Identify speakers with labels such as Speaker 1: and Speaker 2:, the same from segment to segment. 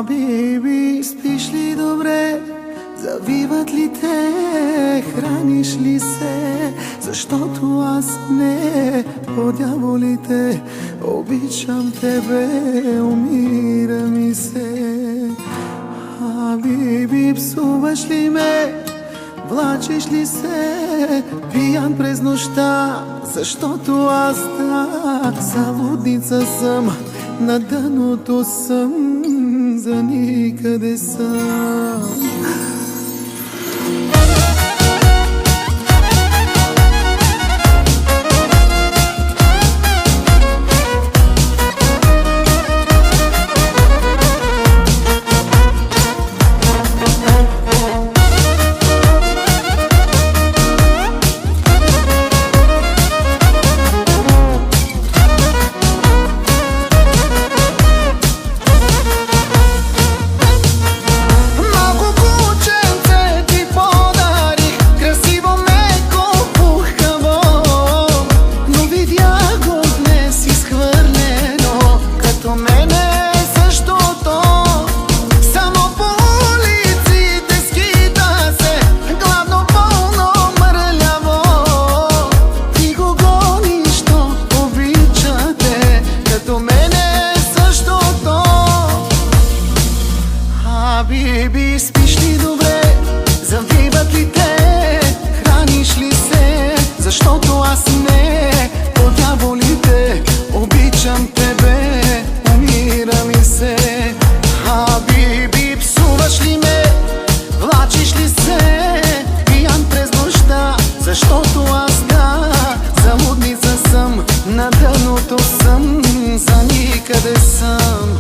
Speaker 1: Биби, спиш ли добре? Завиват ли те? Храниш ли се? Защото аз не, по дяволите, обичам тебе, умира ми се. Биби, псуваш ли ме? Влачиш ли се пиян през нощта? Защото аз так залудница съм, на дъното съм, за никъде съм. Биби, спиш ли добре? Завиват ли те? Храниш ли се? Защото аз не, по дяволите, обичам тебе, умира ми се. Биби, псуваш ли ме? Влачиш ли се пиян през нощта? Защото аз да, залудница съм, на дъното съм, за никъде съм.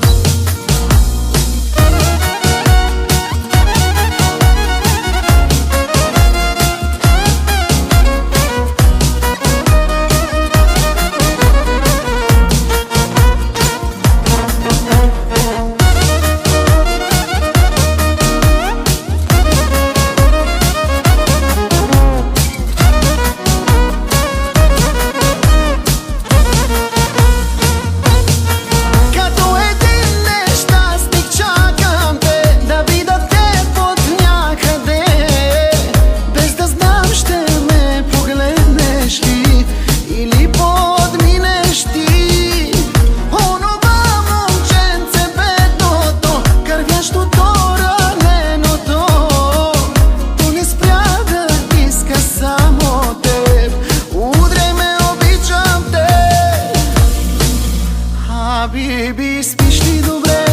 Speaker 1: Биби, спиш ли добре?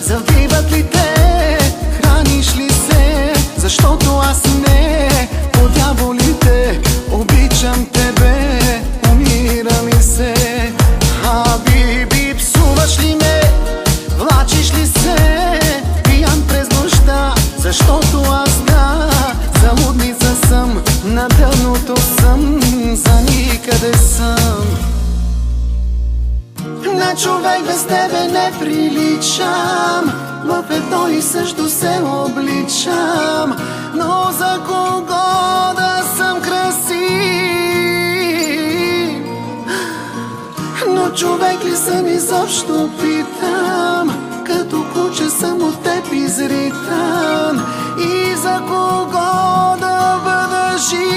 Speaker 1: Завиват ли те? Храниш ли се? Защото аз не, по дяволите, обичам тебе, умира ми се. Биби, псуваш ли ме? Влачиш ли се пиян през нощта? Защото аз да, залудница съм, на дъното съм, за никъде съм. На човек без тебе не приличам, в едно и също се обличам, но за кого да съм красив? Но човек ли съм изобщо, питам, като куче съм от теб изритан, и за кого да бъда жив?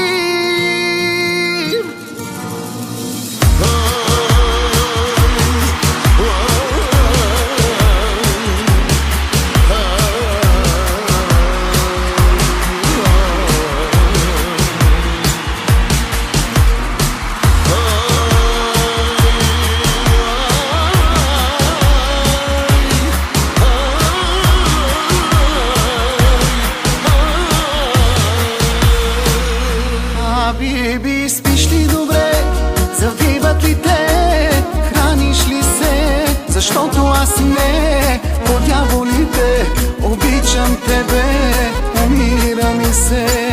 Speaker 1: Биби, спиш ли добре? Завиват ли те? Храниш ли се? Защото аз не, по дяволите, обичам тебе, умира ми се.